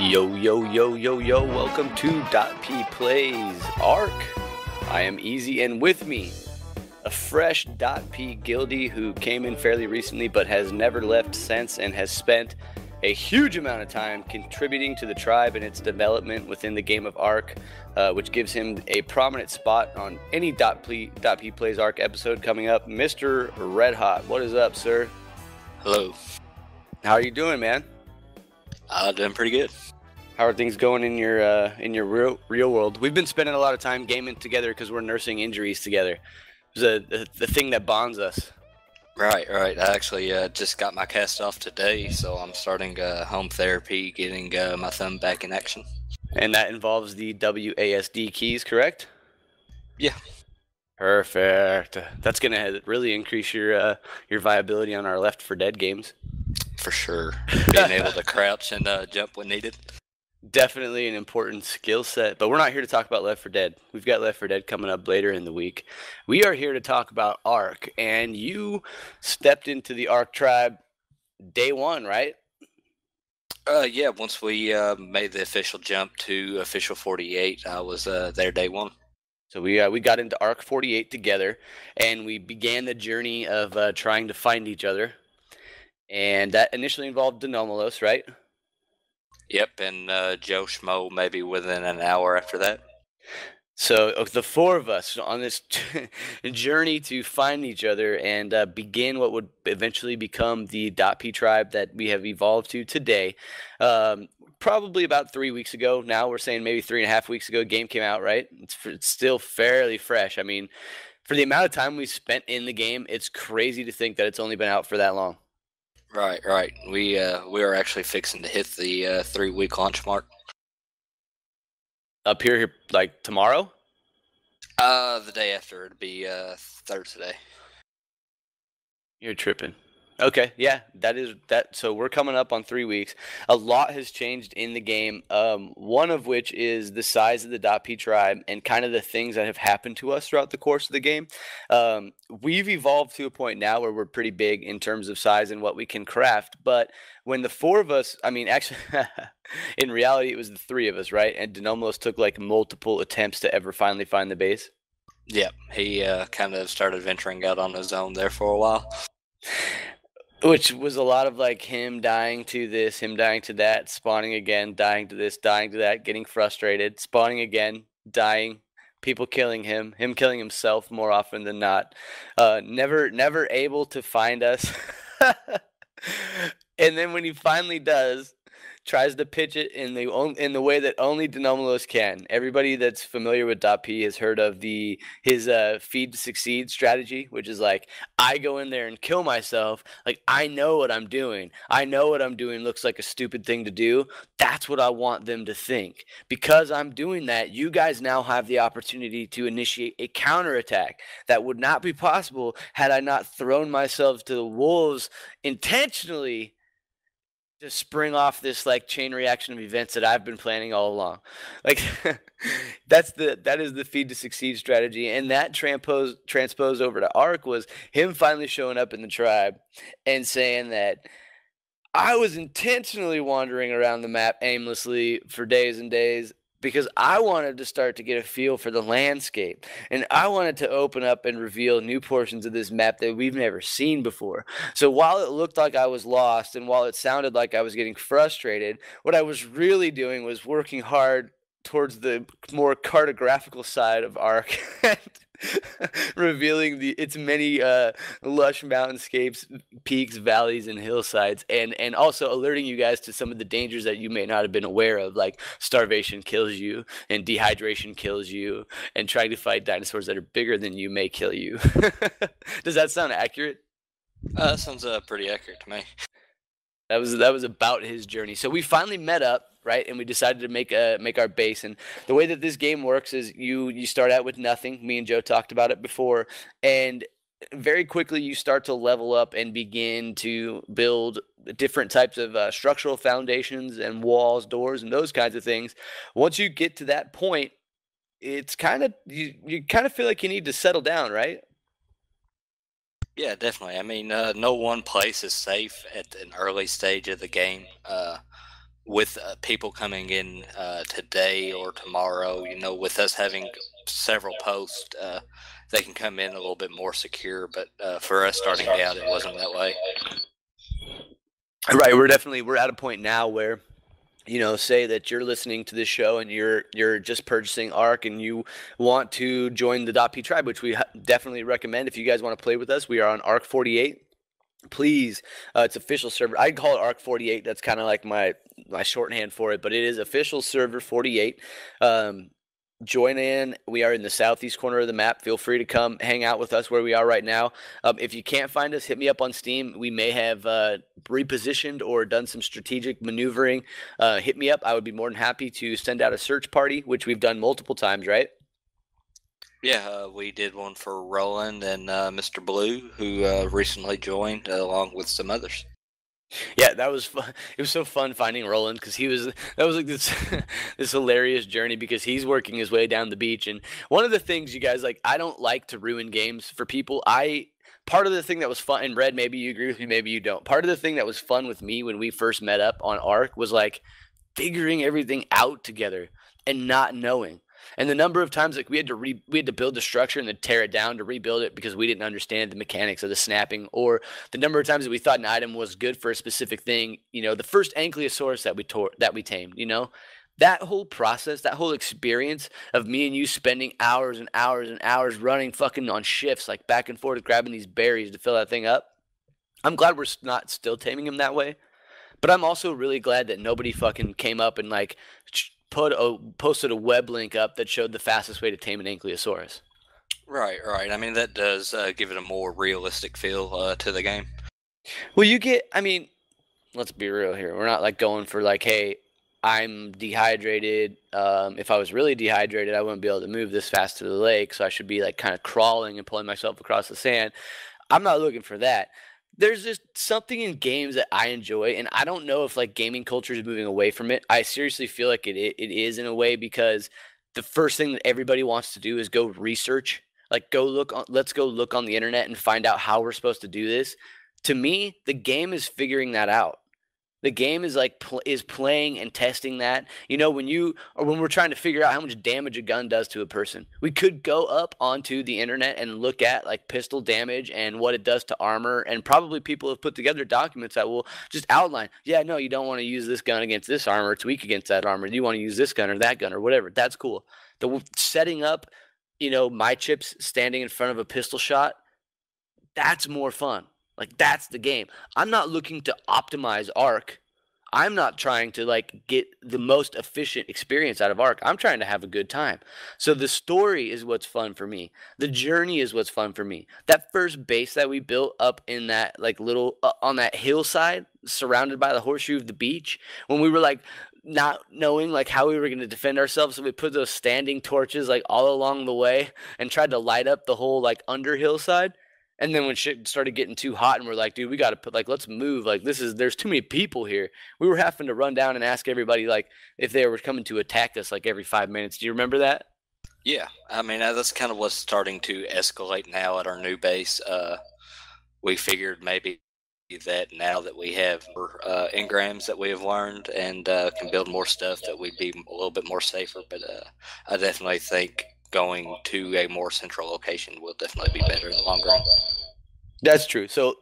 Yo, yo, yo, yo, yo, welcome to DotP Plays ARK. I am Easy, and with me, a fresh DotP guildie who came in fairly recently but has never left since and has spent a huge amount of time contributing to the tribe and its development within the game of ARK, which gives him a prominent spot on any DotP Plays ARK episode coming up, Mr. Red Hot. What is up, sir? Hello. How are you doing, man? Doing pretty good. How are things going in your real world? We've been spending a lot of time gaming together because we're nursing injuries together. It's the thing that bonds us. Right. I actually just got my cast off today, so I'm starting home therapy, getting my thumb back in action. And that involves the WASD keys, correct? Yeah. Perfect. That's gonna really increase your viability on our Left 4 Dead games. For sure. Being able to crouch and jump when needed. Definitely an important skill set, but we're not here to talk about Left 4 Dead. We've got Left 4 Dead coming up later in the week. We are here to talk about ARK, and you stepped into the ARK tribe day one, right? Yeah, once we made the official jump to official 48, I was there day one. So we got into ARK 48 together, and we began the journey of trying to find each other. And that initially involved Denomalos, right? Yep, and Joe Schmo maybe within an hour after that. So the four of us on this journey to find each other and begin what would eventually become the DotP tribe that we have evolved to today. Probably about 3 weeks ago. Now we're saying maybe 3.5 weeks ago. Game came out, right? It's still fairly fresh. I mean, for the amount of time we spent in the game, it's crazy to think that it's only been out for that long. Right. We are actually fixing to hit the 3-week launch mark. Up here, like tomorrow? The day after. It'd be Thursday. You're tripping. Okay, yeah, that is that. So we're coming up on 3 weeks. A lot has changed in the game. One of which is the size of the DotP tribe and kind of the things that have happened to us throughout the course of the game. We've evolved to a point now where we're pretty big in terms of size and what we can craft. But when the four of us, I mean, actually, in reality, it was the three of us, right? And Denomalos took like multiple attempts to ever finally find the base. Yep, he kind of started venturing out on his own there for a while. Which was a lot of like him dying to this, him dying to that, spawning again, dying to this, dying to that, getting frustrated, spawning again, dying, people killing him killing himself more often than not. Never able to find us. And then when he finally does, tries to pitch it in the way that only Denomalos can. Everybody that's familiar with DotP has heard of his feed to succeed strategy, which is like, I go in there and kill myself. Like, I know what I'm doing. I know what I'm doing looks like a stupid thing to do. That's what I want them to think. Because I'm doing that, you guys now have the opportunity to initiate a counterattack that would not be possible had I not thrown myself to the wolves intentionally to spring off this like chain reaction of events that I've been planning all along. Like that is the feed to succeed strategy. And that transposed over to ARK was him finally showing up in the tribe and saying that I was intentionally wandering around the map aimlessly for days and days because I wanted to start to get a feel for the landscape. And I wanted to open up and reveal new portions of this map that we've never seen before. So while it looked like I was lost and while it sounded like I was getting frustrated, what I was really doing was working hard towards the more cartographical side of ARK, revealing its many lush mountainscapes, peaks, valleys, and hillsides, and also alerting you guys to some of the dangers that you may not have been aware of, like starvation kills you, and dehydration kills you, and trying to fight dinosaurs that are bigger than you may kill you. Does that sound accurate? That sounds pretty accurate to me. That was about his journey. So we finally met up, right? And we decided to make our base. And the way that this game works is you start out with nothing. Me and Joe talked about it before. And very quickly you start to level up and begin to build different types of structural foundations and walls, doors, and those kinds of things. Once you get to that point, it's kind of you kind of feel like you need to settle down, right? Yeah, definitely. I mean, no one place is safe at an early stage of the game. with people coming in today or tomorrow, with us having several posts, they can come in a little bit more secure. But for us starting out, it wasn't that way. Right, we're at a point now where, say that you're listening to this show and you're just purchasing ARK and you want to join the .p tribe, which we definitely recommend. If you guys want to play with us, we are on ARK 48. Please, it's official server. I call it ARK 48. That's kind of like my shorthand for it, but it is official server 48. Join in. We are in the southeast corner of the map. Feel free to come hang out with us where we are right now. If you can't find us, hit me up on Steam. We may have repositioned or done some strategic maneuvering. Hit me up. I would be more than happy to send out a search party, which we've done multiple times, right? Yeah, we did one for Roland and Mr. Blue, who recently joined, along with some others. Yeah, that was fun. It was so fun finding Roland because that was like this this hilarious journey because he's working his way down the beach. And one of the things, you guys, like, I don't like to ruin games for people. Part of the thing that was fun, and Red, maybe you agree with me, maybe you don't. Part of the thing that was fun with me when we first met up on ARK was like figuring everything out together and not knowing. And the number of times like we had to build the structure and then tear it down to rebuild it because we didn't understand the mechanics of the snapping, or the number of times that we thought an item was good for a specific thing. The first Ankylosaurus that we tamed, that whole process, that whole experience of me and you spending hours and hours and hours running fucking on shifts, like back and forth grabbing these berries to fill that thing up. I'm glad we're not still taming him that way. But I'm also really glad that nobody fucking came up and like posted a web link up that showed the fastest way to tame an Ankylosaurus. Right, right. I mean, that does give it a more realistic feel to the game. Well, I mean, let's be real here. We're not like going for like, hey, I'm dehydrated. If I was really dehydrated, I wouldn't be able to move this fast to the lake, so I should be like kind of crawling and pulling myself across the sand. I'm not looking for that. There's just something in games that I enjoy, and I don't know if like gaming culture is moving away from it. I seriously feel like it is in a way, because the first thing that everybody wants to do is go research. Like, let's go look on the internet and find out how we're supposed to do this. To me, the game is figuring that out. The game is like is playing and testing that. When we're trying to figure out how much damage a gun does to a person, we could go up onto the internet and look at like pistol damage and what it does to armor, and probably people have put together documents that will just outline, yeah, no, you don't want to use this gun against this armor, it's weak against that armor. You want to use this gun or that gun or whatever. That's cool. The setting up, my chips standing in front of a pistol shot, that's more fun. Like, that's the game. I'm not looking to optimize ARK. I'm not trying to like get the most efficient experience out of ARK. I'm trying to have a good time. So the story is what's fun for me. The journey is what's fun for me. That first base that we built up in that like little on that hillside surrounded by the horseshoe of the beach, when we were like not knowing like how we were going to defend ourselves, so we put those standing torches like all along the way and tried to light up the whole like under hillside. And then when shit started getting too hot and we're like, dude, we got to let's move. Like, there's too many people here. We were having to run down and ask everybody like if they were coming to attack us like every 5 minutes. Do you remember that? Yeah, I mean, that's kind of what's starting to escalate now at our new base. We figured maybe that now that we have engrams that we have learned and can build more stuff, that we'd be a little bit more safer. But I definitely think going to a more central location will definitely be better in the long run. That's true. So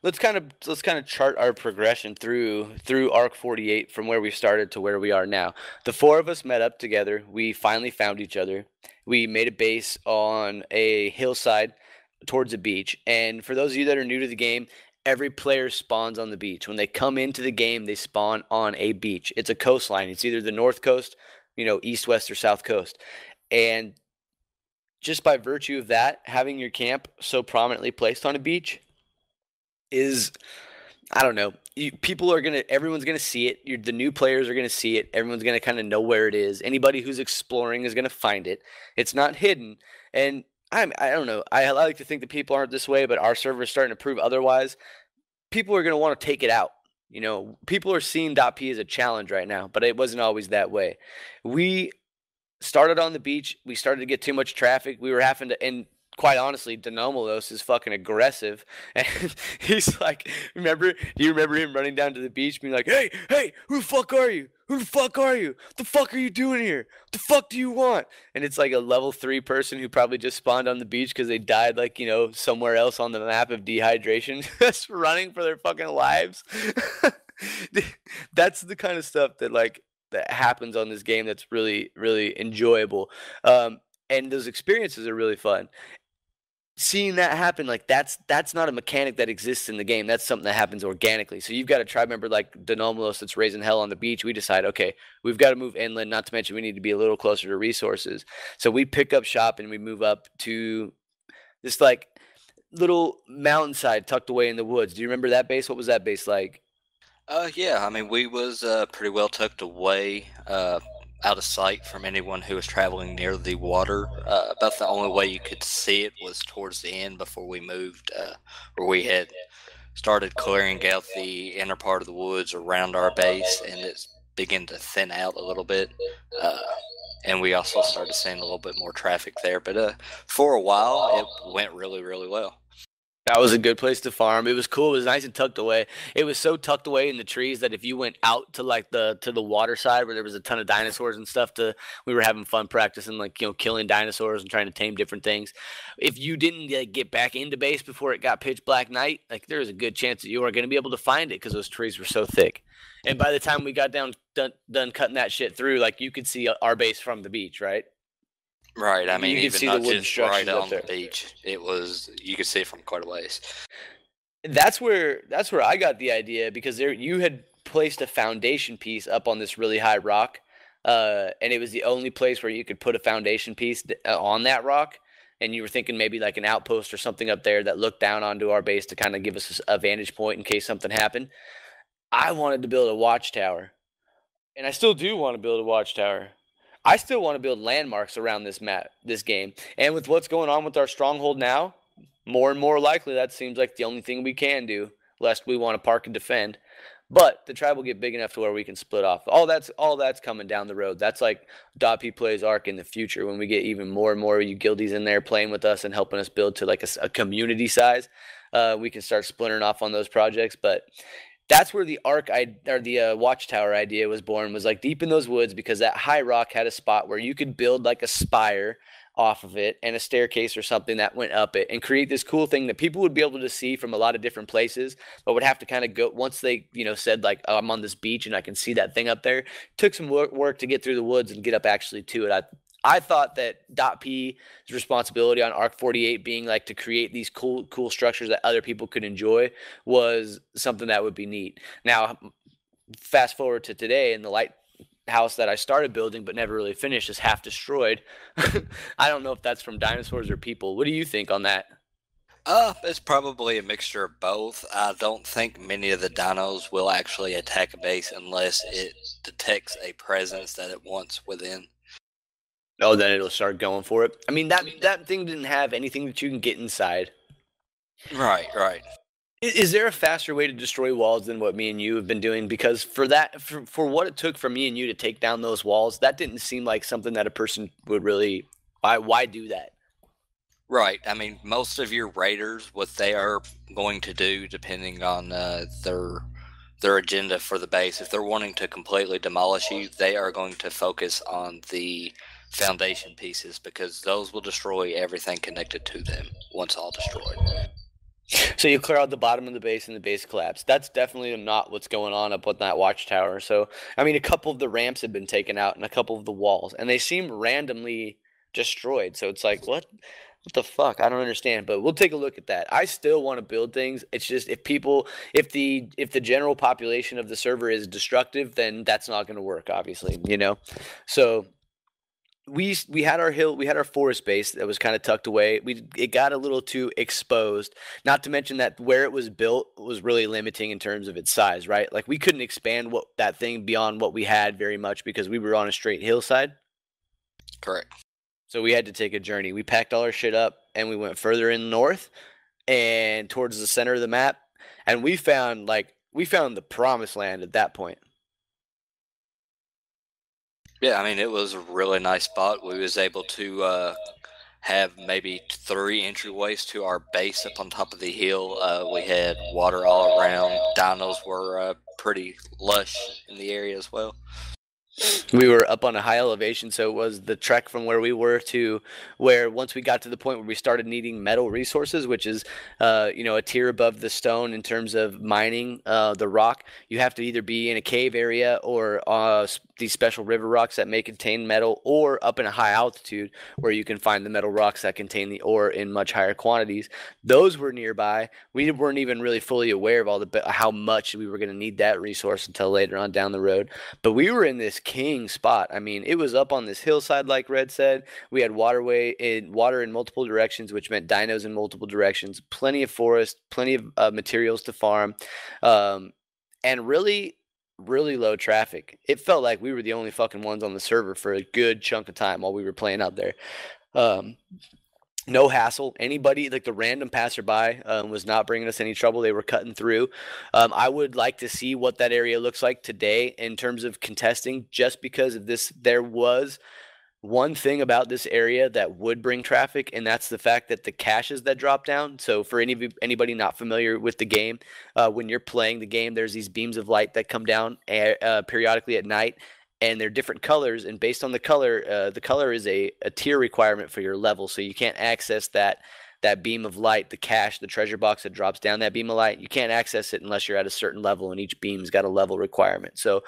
let's kind of chart our progression through ARK 48 from where we started to where we are now. The four of us met up together. We finally found each other. We made a base on a hillside towards a beach. And for those of you that are new to the game, every player spawns on the beach. When they come into the game, they spawn on a beach. It's a coastline. It's either the north coast, east, west, or south coast. And just by virtue of that, having your camp so prominently placed on a beach is, I don't know, everyone's gonna see it. The new players are gonna see it. Everyone's gonna kind of know where it is. Anybody who's exploring is gonna find it. It's not hidden. And I don't know. I like to think that people aren't this way, but our server is starting to prove otherwise. People are gonna want to take it out. People are seeing .p as a challenge right now, but it wasn't always that way. We started on the beach. We started to get too much traffic. We were having to, and quite honestly, Denomalos is fucking aggressive, and he's like, do you remember him running down to the beach, being like, hey, who the fuck are you? Who the fuck are you? What the fuck are you doing here? What the fuck do you want? And it's like a level 3 person who probably just spawned on the beach because they died, like, somewhere else on the map of dehydration, just running for their fucking lives. That's the kind of stuff that happens on this game that's really, really enjoyable. And those experiences are really fun. Seeing that happen, like that's not a mechanic that exists in the game. That's something that happens organically. So you've got a tribe member like Denomalos that's raising hell on the beach. We decide, okay, we've got to move inland. Not to mention we need to be a little closer to resources. So we pick up shop and we move up to this like little mountainside tucked away in the woods. Do you remember that base? What was that base like? Yeah, I mean, we was pretty well tucked away, out of sight from anyone who was traveling near the water. About the only way you could see it was towards the end before we moved, where we had started clearing out the inner part of the woods around our base, and it's began to thin out a little bit. And we also started seeing a little bit more traffic there. But for a while, it went really, really well. That was a good place to farm. It was cool. It was nice and tucked away. It was so tucked away in the trees that if you went out to like the water side where there was a ton of dinosaurs and stuff, we were having fun practicing, like, killing dinosaurs and trying to tame different things. If you didn't get back into base before it got pitch black night, like, there was a good chance that you were going to be able to find it because those trees were so thick. And by the time we got done cutting that shit through, like, you could see our base from the beach, right? Right. I mean, You could even see not the wooden just structures right up on there. the beach. You could see it from quite a ways. That's where I got the idea, because you had placed a foundation piece up on this really high rock, and it was the only place where you could put a foundation piece on that rock. And you were thinking maybe like an outpost or something up there that looked down onto our base to kind of give us a vantage point in case something happened. I wanted to build a watchtower, and I still do want to build a watchtower. I still want to build landmarks around this game. And with what's going on with our stronghold now, more and more likely that seems like the only thing we can do, lest we want to park and defend. But the tribe will get big enough to where we can split off. All that's coming down the road. That's like DotP Plays ARK in the future, when we get even more and more of you guildies in there playing with us and helping us build to like a community size. We can start splintering off on those projects. But that's where the watchtower idea was born, was like deep in those woods, because that high rock had a spot where you could build like a spire off of it and a staircase or something that went up it, and create this cool thing that people would be able to see from a lot of different places, but would have to kind of go once they said like, oh, I'm on this beach and I can see that thing up there. It took some work to get through the woods and get up actually to it. I thought that .p's responsibility on ARK 48 being like to create these cool structures that other people could enjoy was something that would be neat. Now, fast forward to today, and the lighthouse that I started building but never really finished is half destroyed. I don't know if that's from dinosaurs or people. What do you think on that? It's probably a mixture of both. I don't think many of the dinos will actually attack a base unless it detects a presence that it wants within. Oh, then it'll start going for it. I mean, that thing didn't have anything that you can get inside. Right. Is there a faster way to destroy walls than what me and you have been doing? Because for what it took for me and you to take down those walls, that didn't seem like something that a person would really. Why do that? Right. I mean, most of your raiders, what they are going to do, depending on their agenda for the base, if they're wanting to completely demolish you, they are going to focus on the foundation pieces, because those will destroy everything connected to them once all destroyed. So you clear out the bottom of the base and the base collapse. That's definitely not what's going on up with that watchtower. So, I mean, a couple of the ramps have been taken out and a couple of the walls, and they seem randomly destroyed. So it's like, what the fuck? I don't understand. But we'll take a look at that. I still want to build things. It's just if the general population of the server is destructive, then that's not going to work, obviously, So we had our forest base that was kind of tucked away. It got a little too exposed. Not to mention that where it was built was really limiting in terms of its size, right? Like, we couldn't expand that thing beyond what we had very much because we were on a straight hillside. Correct. So we had to take a journey. We packed all our shit up and we went further in north and towards the center of the map, and we found the promised land at that point. Yeah, I mean, it was a really nice spot. We was able to have maybe 3 entryways to our base up on top of the hill. We had water all around. Dinos were pretty lush in the area as well. We were up on a high elevation, so it was the trek from where we were to where once we got to the point where we started needing metal resources, which is, a tier above the stone in terms of mining the rock. You have to either be in a cave area or these special river rocks that may contain metal, or up in a high altitude where you can find the metal rocks that contain the ore in much higher quantities. Those were nearby. We weren't even really fully aware of how much we were going to need that resource until later on down the road. But we were in this king spot. I mean, it was up on this hillside, like Red said. We had water in multiple directions, which meant dinos in multiple directions. Plenty of forest, plenty of materials to farm, and really, really low traffic. It felt like we were the only fucking ones on the server for a good chunk of time while we were playing out there. No hassle. Anybody, like the random passerby, was not bringing us any trouble. They were cutting through. I would like to see what that area looks like today in terms of contesting, just because of this. There was one thing about this area that would bring traffic, and that's the fact that the caches that drop down. So for anybody not familiar with the game, when you're playing the game, there's these beams of light that come down periodically at night, and they're different colors, and based on the color is a tier requirement for your level, so you can't access that beam of light, the cache, the treasure box that drops down that beam of light. You can't access it unless you're at a certain level, and each beam's got a level requirement. So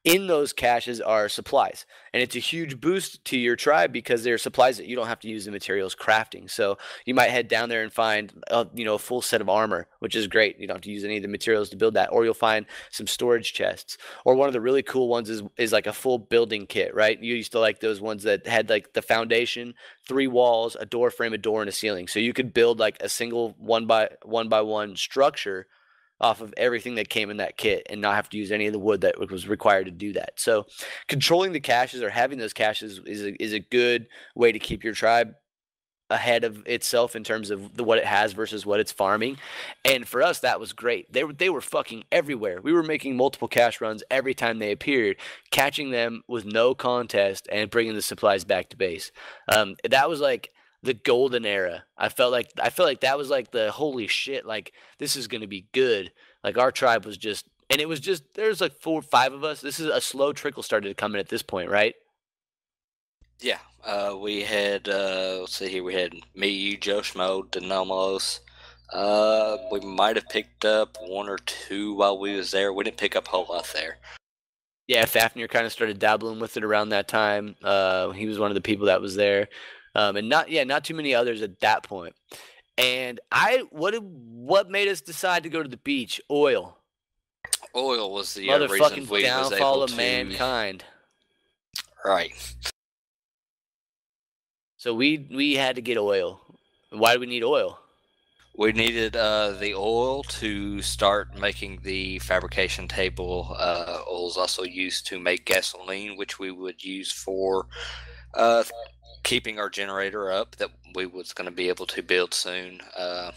in those caches are supplies, and it's a huge boost to your tribe because they're supplies that you don't have to use the materials crafting. So you might head down there and find a full set of armor, which is great. You don't have to use any of the materials to build that, or you'll find some storage chests, or one of the really cool ones is like a full building kit, right? You used to like those ones that had like the foundation, 3 walls, a door frame, a door, and a ceiling. So you could build like a single one by one structure off of everything that came in that kit and not have to use any of the wood that was required to do that. So controlling the caches, or having those caches, is a good way to keep your tribe ahead of itself in terms of what it has versus what it's farming. And for us, that was great. They were fucking everywhere. We were making multiple cache runs every time they appeared, catching them with no contest and bringing the supplies back to base. That was like the golden era. I felt like that was like the holy shit, like this is going to be good. Like our tribe was just, and it was just, there's like 4 or 5 of us. This is a slow trickle started to come in at this point, right? Yeah, we had, let's see here, we had me, you, Joe Schmo, Denomos. We might have picked up 1 or 2 while we was there. We didn't pick up a whole lot there. Yeah, Fafnir kind of started dabbling with it around that time. He was one of the people that was there, and not too many others at that point. And what made us decide to go to the beach? Oil. Oil was the reason Motherfucking we was downfall able of to. mankind. Right. So we had to get oil. Why do we need oil? We needed the oil to start making the fabrication table. Oil is also used to make gasoline, which we would use for keeping our generator up that we was going to be able to build soon, and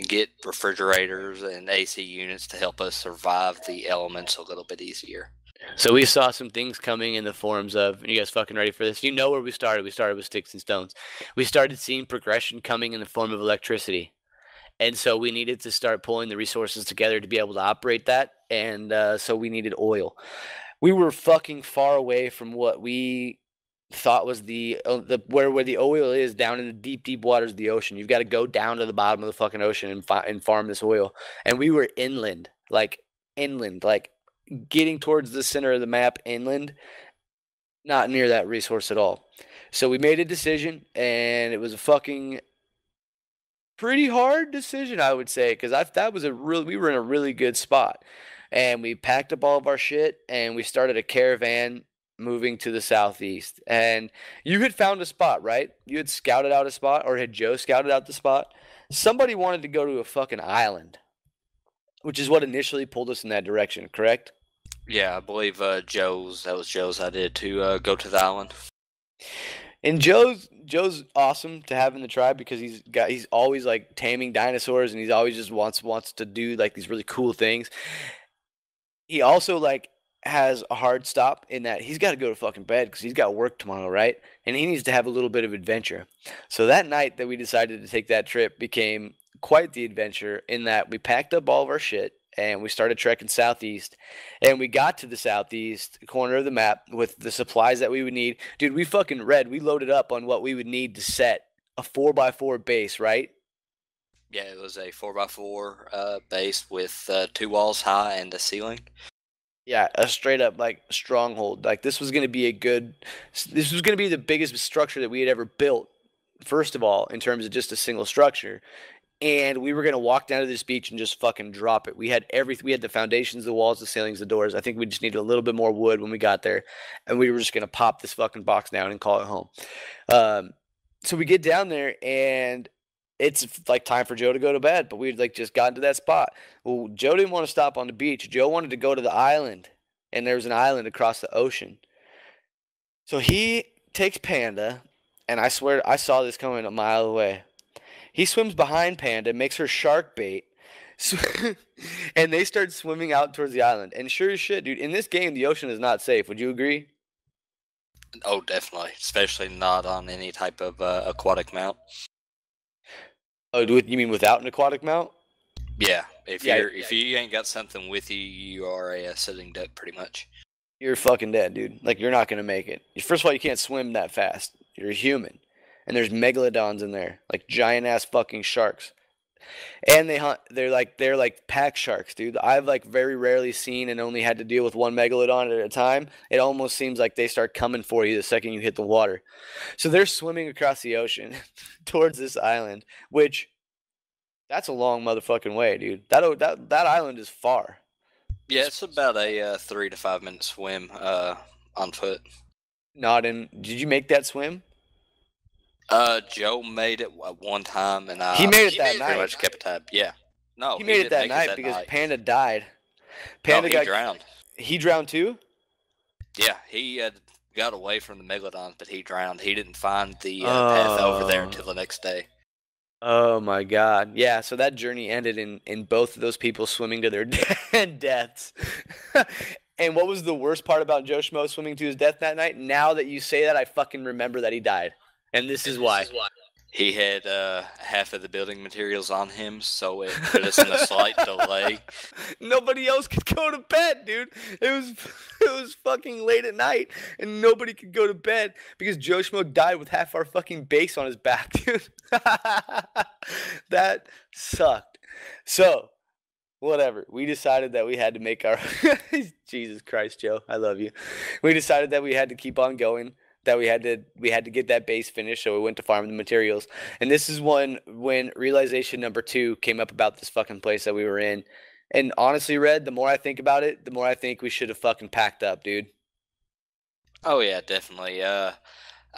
get refrigerators and AC units to help us survive the elements a little bit easier. So we saw some things coming in the forms of, you guys fucking ready for this? You know where we started. We started with sticks and stones. We started seeing progression coming in the form of electricity. And so we needed to start pulling the resources together to be able to operate that. And so we needed oil. We were fucking far away from what we thought was where the oil is, down in the deep, deep waters of the ocean. You've got to go down to the bottom of the fucking ocean and farm this oil. And we were inland, like getting towards the center of the map inland, not near that resource at all. So we made a decision, and it was a fucking pretty hard decision, I would say, because we were in a really good spot. And we packed up all of our shit, and we started a caravan moving to the southeast. And you had found a spot, right? You had scouted out a spot, or had Joe scouted out the spot? Somebody wanted to go to a fucking island, which is what initially pulled us in that direction, correct? Yeah, I believe that was Joe's idea to go to the island. And Joe's awesome to have in the tribe because he's always like taming dinosaurs, and he's always just wants to do like these really cool things. He also like has a hard stop in that he's got to go to fucking bed because he's got work tomorrow, right? And he needs to have a little bit of adventure. So that night that we decided to take that trip became quite the adventure in that we packed up all of our shit and we started trekking southeast. And we got to the southeast corner of the map with the supplies that we would need. Dude, we loaded up on what we would need to set a 4x4 base, right? Yeah, it was a 4x4 base with 2 walls high and a ceiling. Yeah, a straight up like stronghold. Like this was going to be this was going to be the biggest structure that we had ever built. First of all, in terms of just a single structure, and we were going to walk down to this beach and just fucking drop it. We had everything. We had the foundations, the walls, the ceilings, the doors. I think we just needed a little bit more wood when we got there, and we were just going to pop this fucking box down and call it home. So we get down there and it's like time for Joe to go to bed, but we'd like just gotten to that spot. Well, Joe didn't want to stop on the beach. Joe wanted to go to the island, and there was an island across the ocean. So he takes Panda, and I swear I saw this coming a mile away. He swims behind Panda, makes her shark bait, and they start swimming out towards the island. And sure as shit, dude, in this game, the ocean is not safe. Would you agree? Oh, definitely, especially not on any type of aquatic mount. Oh, you mean without an aquatic mount? Yeah, if you ain't got something with you, you are a sitting duck pretty much. You're fucking dead, dude. Like you're not gonna make it. First of all, you can't swim that fast. You're a human, and there's megalodons in there, like giant ass fucking sharks. And they hunt. They're like pack sharks, dude. I've like very rarely seen and only had to deal with one megalodon at a time. It almost seems like they start coming for you the second you hit the water. So they're swimming across the ocean towards this island, which that's a long motherfucking way, dude. That island is far. Yeah, it's about a 3 to 5 minute swim on foot. Not in. Did you make that swim? Joe made it one time, and he made it that night. Pretty much kept tab. Yeah, no, he made it that night because Panda died. Panda he drowned. He drowned too. Yeah, he got away from the megalodons, but he drowned. He didn't find the path over there until the next day. Oh my god. Yeah, so that journey ended in both of those people swimming to their deaths. And what was the worst part about Joe Schmo swimming to his death that night? Now that you say that, I fucking remember that he died. And this is why. He had half of the building materials on him, so it put us in a slight delay. Nobody else could go to bed, dude. It was fucking late at night, and nobody could go to bed because Joe Schmo died with half our fucking base on his back, dude. That sucked. So, whatever. We decided that we had to make our... Jesus Christ, Joe. I love you. We decided that we had to keep on going. That we had to get that base finished, so we went to farm the materials. And this is when realization number 2 came up about this fucking place that we were in. And honestly, Red, the more I think about it, the more I think we should have fucking packed up, dude. Oh yeah, definitely. I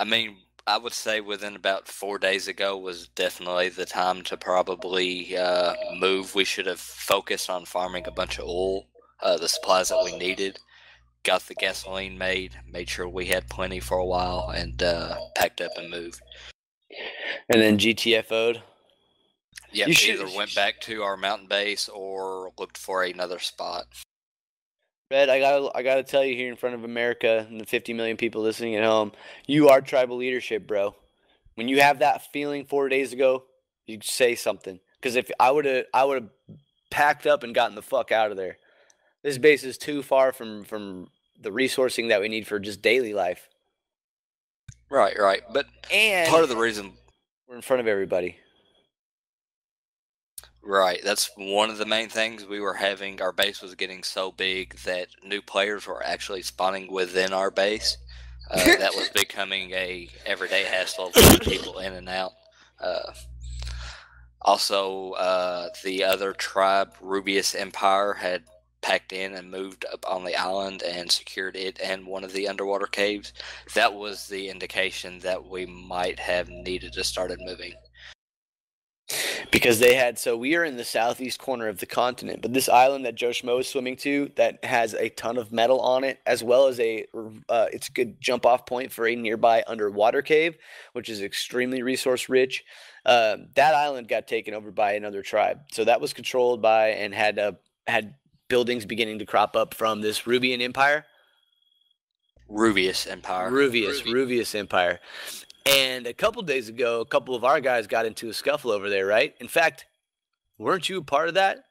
mean, I would say within about 4 days ago was definitely the time to probably move. We should have focused on farming a bunch of oil, the supplies that we needed. Got the gasoline made sure we had plenty for a while, and packed up and moved. And then GTFO'd? Yeah, either went back to our mountain base or looked for another spot. Red, I gotta tell you here in front of America and the 50 million people listening at home, you are tribal leadership, bro. When you have that feeling 4 days ago, you say something. Because if I would have packed up and gotten the fuck out of there. This base is too far from the resourcing that we need for just daily life. Right. But part of the reason we're in front of everybody. Right. That's one of the main things we were having. Our base was getting so big that new players were actually spawning within our base. That was becoming a everyday hassle of people in and out. Also, the other tribe, Rubius Empire, had packed in and moved up on the island and secured it and one of the underwater caves. That was the indication that we might have needed to start moving. Because we are in the southeast corner of the continent, but this island that Joe Schmo is swimming to that has a ton of metal on it, as well as it's a good jump off point for a nearby underwater cave, which is extremely resource rich. That island got taken over by another tribe. So that was controlled by and had buildings beginning to crop up from this Rubian Empire. Rubius Empire. Rubius Empire. And a couple days ago, a couple of our guys got into a scuffle over there, right? In fact, weren't you a part of that?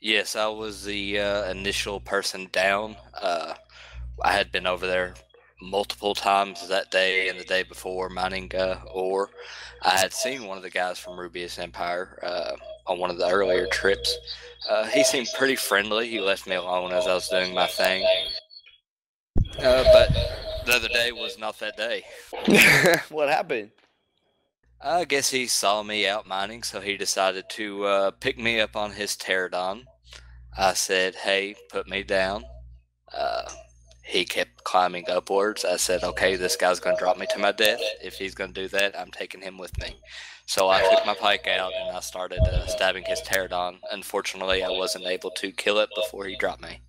Yes, I was the initial person down. I had been over there multiple times that day and the day before mining ore. I had seen one of the guys from Rubius Empire on one of the earlier trips. He seemed pretty friendly. He left me alone as I was doing my thing. But the other day was not that day. What happened? I guess he saw me out mining, so he decided to pick me up on his pterodon. I said, hey, put me down. He kept climbing upwards. I said, okay, this guy's going to drop me to my death. If he's going to do that, I'm taking him with me. So I took my pike out and I started stabbing his pterodon. Unfortunately, I wasn't able to kill it before he dropped me.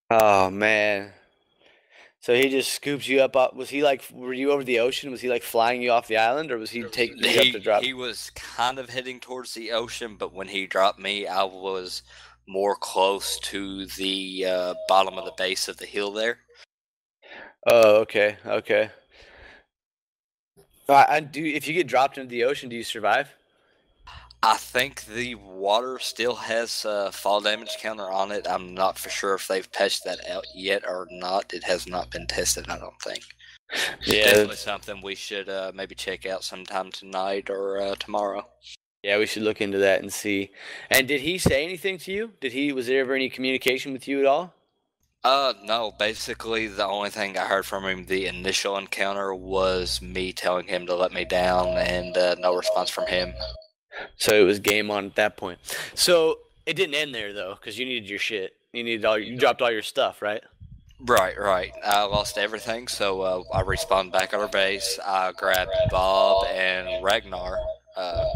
Oh, man. So he just scoops you up. Was he like, were you over the ocean? Was he like flying you off the island, or was he taking you up to drop? He was kind of heading towards the ocean, but when he dropped me, I was more close to the bottom of the base of the hill there. Oh, okay. If you get dropped into the ocean, do you survive? I think the water still has fall damage counter on it. I'm not for sure if they've patched that out yet or not. It has not been tested, I don't think. Yeah, definitely something we should maybe check out sometime tonight or tomorrow. Yeah, we should look into that and see. And did he say anything to you? Was there ever any communication with you at all? No, basically the only thing I heard from him the initial encounter was me telling him to let me down and no response from him. So it was game on at that point. So it didn't end there though, because you needed your shit. You dropped all your stuff, right? Right. I lost everything, so I respawned back at our base. I grabbed Bob and Ragnar,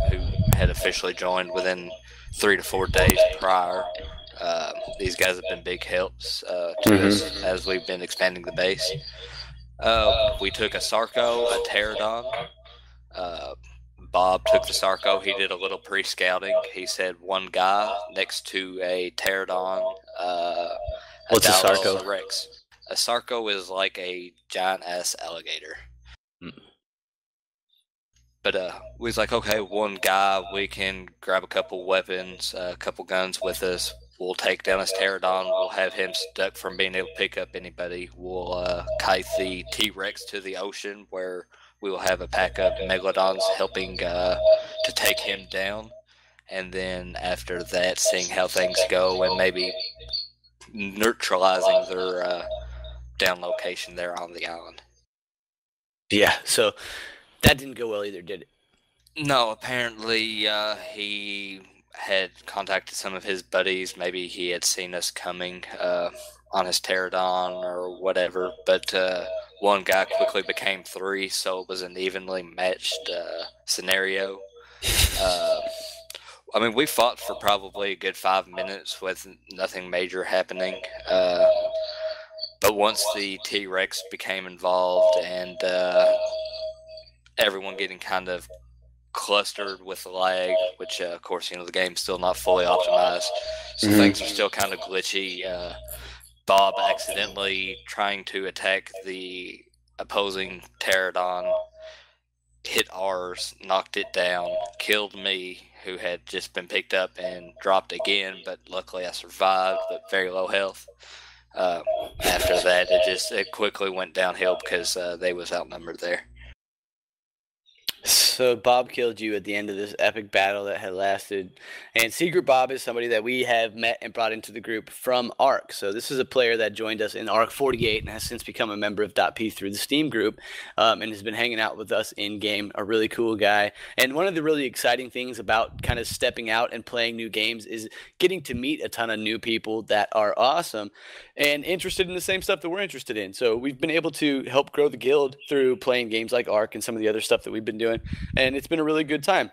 who had officially joined within 3 to 4 days prior. These guys have been big helps to us as we've been expanding the base. We took a Sarco, a Pterodon. Bob took the Sarco. He did a little pre-scouting. He said one guy next to a Pterodon. What's a Sarco? Rex. A Sarco is like a giant-ass alligator. But we was like, okay, one guy, we can grab a couple weapons, a couple guns with us. We'll take down his Pterodon. We'll have him stuck from being able to pick up anybody. We'll kite the T-Rex to the ocean where we will have a pack of Megalodons helping to take him down. And then after that, seeing how things go and maybe neutralizing their down location there on the island. Yeah, so that didn't go well either, did it? No, apparently he had contacted some of his buddies. Maybe he had seen us coming on his Pterodon or whatever. But one guy quickly became 3, so it was an evenly matched scenario. I mean, we fought for probably a good 5 minutes with nothing major happening. But once the T-Rex became involved and everyone getting kind of clustered with the lag, which of course, the game's still not fully optimized, so things are still kind of glitchy. Bob accidentally trying to attack the opposing Pterodon hit ours, knocked it down, killed me, who had just been picked up and dropped again, but luckily I survived, but very low health. After that, it quickly went downhill because they was outnumbered there. So Bob killed you at the end of this epic battle that had lasted. And Secret Bob is somebody that we have met and brought into the group from ARK. So this is a player that joined us in ARK 48 and has since become a member of DotP through the Steam group and has been hanging out with us in-game. A really cool guy. And one of the really exciting things about kind of stepping out and playing new games is getting to meet a ton of new people that are awesome and interested in the same stuff that we're interested in. So we've been able to help grow the guild through playing games like ARK and some of the other stuff that we've been doing. And it's been a really good time.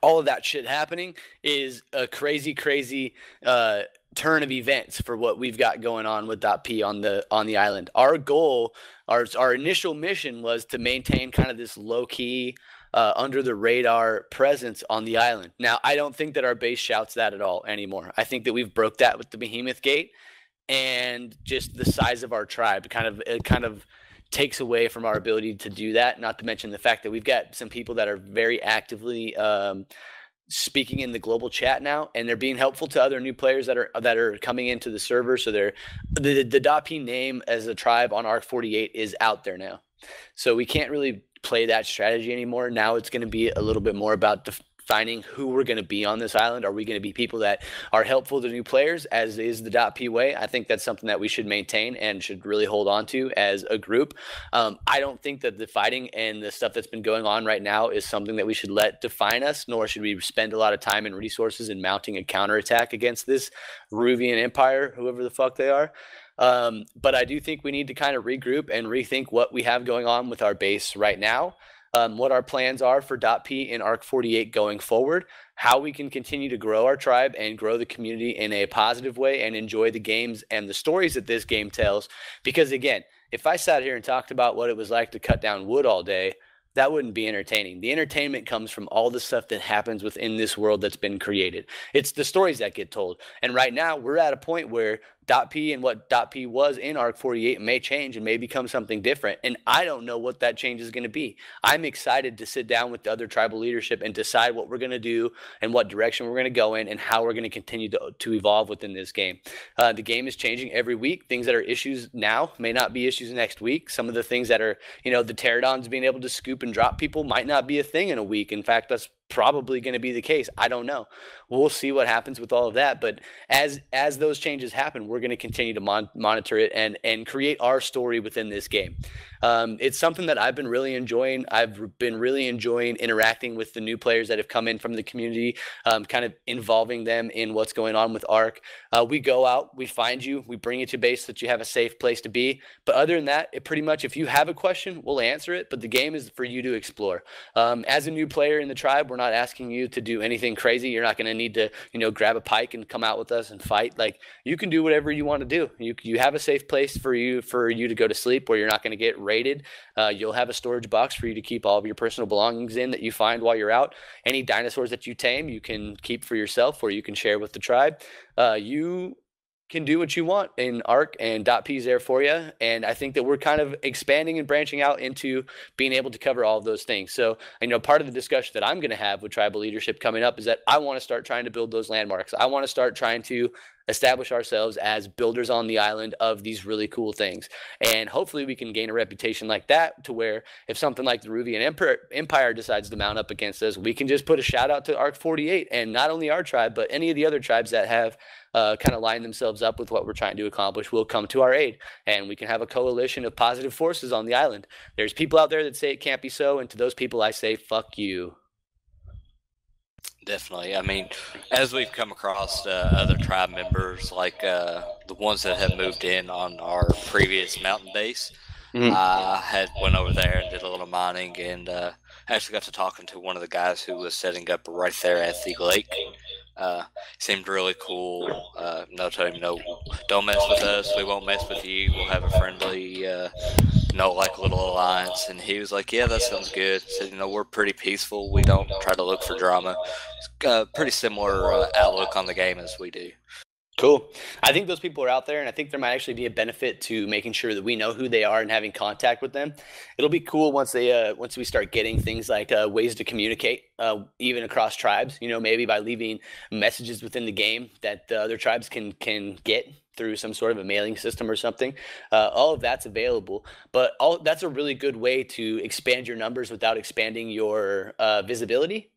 All of that shit happening is a crazy turn of events for what we've got going on with .p on the island. Our goal, our initial mission was to maintain kind of this low-key under the radar presence on the island. Now, I don't think that our base shouts that at all anymore. I think that we've broke that with the Behemoth Gate, and just the size of our tribe kind of takes away from our ability to do that. Not to mention the fact that we've got some people that are very actively speaking in the global chat now, and they're being helpful to other new players that are coming into the server. So the DotP name as a tribe on ARK 48 is out there now. So we can't really play that strategy anymore. Now it's going to be a little bit more about defining who we're going to be on this island. Are we going to be people that are helpful to new players, as is the DotP way? I think that's something that we should maintain and should really hold on to as a group. I don't think that the fighting and the stuff that's been going on right now is something that we should let define us, nor should we spend a lot of time and resources in mounting a counterattack against this Ruvian Empire, whoever the fuck they are. But I do think we need to kind of regroup and rethink what we have going on with our base right now. What our plans are for DotP in ARK 48 going forward, how we can continue to grow our tribe and grow the community in a positive way and enjoy the games and the stories that this game tells. Because again, if I sat here and talked about what it was like to cut down wood all day, that wouldn't be entertaining. The entertainment comes from all the stuff that happens within this world that's been created. It's the stories that get told. And right now, we're at a point where DotP and what DotP was in ARK 48 may change and may become something different. And I don't know what that change is going to be. I'm excited to sit down with the other tribal leadership and decide what we're going to do and what direction we're going to go in and how we're going to continue to evolve within this game. The game is changing every week. Things that are issues now may not be issues next week. Some of the things that are, the pterodons being able to scoop and drop people might not be a thing in a week. In fact, that's probably going to be the case. I don't know. We'll see what happens with all of that. But as those changes happen, we're going to continue to monitor it and create our story within this game. It's something that I've been really enjoying. I've been really enjoying interacting with the new players that have come in from the community, kind of involving them in what's going on with ARK. We go out, we find you, we bring you to base so that you have a safe place to be. But other than that, it pretty much, if you have a question, we'll answer it. But the game is for you to explore. As a new player in the tribe, we're not asking you to do anything crazy. You're not going to need to, grab a pike and come out with us and fight. Like, you can do whatever you want to do. You have a safe place for you to go to sleep where you're not going to get raided. You'll have a storage box for you to keep all of your personal belongings in that you find while you're out. Any dinosaurs that you tame, you can keep for yourself or you can share with the tribe. You can do what you want in ARK, and DotP is there for you. And I think that we're kind of expanding and branching out into being able to cover all of those things. So, part of the discussion that I'm going to have with tribal leadership coming up is that I want to start trying to build those landmarks. I want to start trying to establish ourselves as builders on the island of these really cool things. And hopefully we can gain a reputation like that to where if something like the Ruvian Empire decides to mount up against us, we can just put a shout out to ARK 48 and not only our tribe, but any of the other tribes that have kind of lined themselves up with what we're trying to accomplish will come to our aid, and we can have a coalition of positive forces on the island. There's people out there that say it can't be so, and to those people I say, fuck you. Definitely. I mean, as we've come across other tribe members, like the ones that have moved in on our previous mountain base, I went over there and did a little mining, and actually got to talking to one of the guys who was setting up right there at the lake. Seemed really cool. Told him, no, don't mess with us. We won't mess with you. We'll have a friendly, little alliance. And he was like, yeah, that sounds good. Said, we're pretty peaceful. We don't try to look for drama. It's pretty similar outlook on the game as we do. Cool. I think those people are out there, and I think there might actually be a benefit to making sure that we know who they are and having contact with them. It'll be cool once we start getting things like ways to communicate, even across tribes. Maybe by leaving messages within the game that the other tribes can get through some sort of a mailing system or something. All of that's available, but that's a really good way to expand your numbers without expanding your visibility.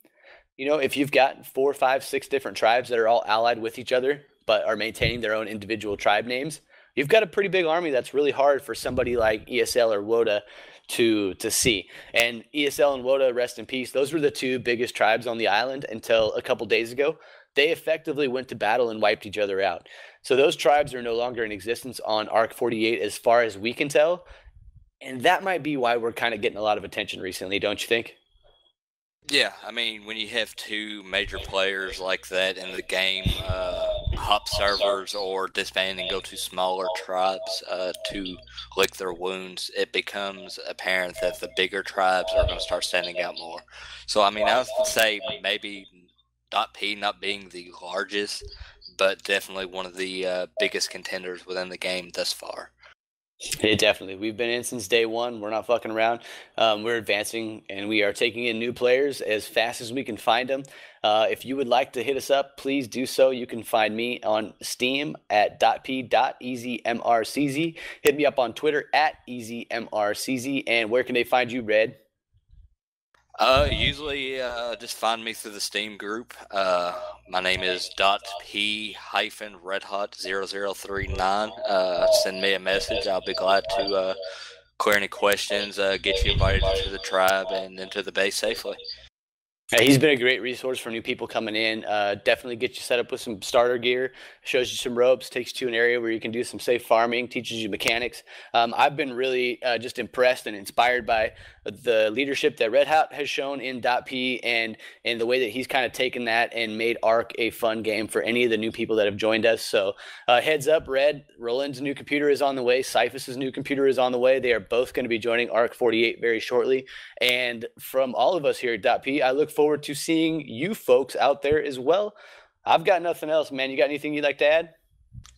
If you've got 4, 5, 6 different tribes that are all allied with each other, but are maintaining their own individual tribe names, you've got a pretty big army that's really hard for somebody like ESL or WOTA to see. And ESL and WOTA, rest in peace, those were the 2 biggest tribes on the island until a couple days ago. They effectively went to battle and wiped each other out. So those tribes are no longer in existence on ARK 48 as far as we can tell. And that might be why we're kind of getting a lot of attention recently, don't you think? Yeah, I mean, when you have 2 major players like that in the game, hop servers or disband and go to smaller tribes to lick their wounds, it becomes apparent that the bigger tribes are going to start standing out more. So, I mean, I would say maybe .P not being the largest, but definitely one of the biggest contenders within the game thus far. Definitely. We've been in since day one. We're not fucking around. We're advancing, and we are taking in new players as fast as we can find them. If you would like to hit us up, please do so. You can find me on Steam at .p.EZMrcz. Hit me up on Twitter at EZMrcz. And where can they find you, Red? Usually just find me through the Steam group. My name is .p-Red Hot 0039. Send me a message. I'll be glad to clear any questions, get you invited to the tribe and into the base safely. He's been a great resource for new people coming in. Definitely get you set up with some starter gear, shows you some ropes, takes you to an area where you can do some safe farming, teaches you mechanics. I've been really just impressed and inspired by the leadership that Red Hot has shown in .p and the way that he's kind of taken that and made ARK a fun game for any of the new people that have joined us. So heads up, Red, Roland's new computer is on the way. Cyphus's new computer is on the way. They are both going to be joining ARK 48 very shortly. And from all of us here at .p, I look forward to seeing you folks out there as well. I've got nothing else, man. You got anything you'd like to add?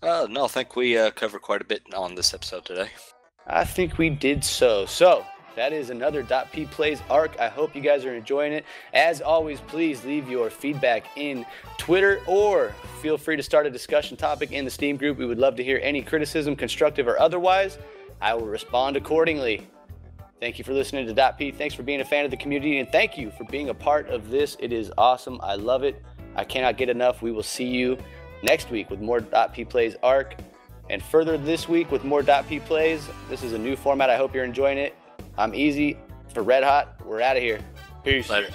No, I think we covered quite a bit on this episode today. I think we did so. So that is another .p Plays ARK. I hope you guys are enjoying it. As always, please leave your feedback in Twitter or feel free to start a discussion topic in the Steam group. We would love to hear any criticism, constructive or otherwise. I will respond accordingly. Thank you for listening to .p. Thanks for being a fan of the community, and thank you for being a part of this. It is awesome. I love it. I cannot get enough. We will see you next week with more .p Plays ARK, and further this week with more .p Plays. This is a new format. I hope you're enjoying it. I'm Easy for Red Hot. We're out of here. Peace. Later.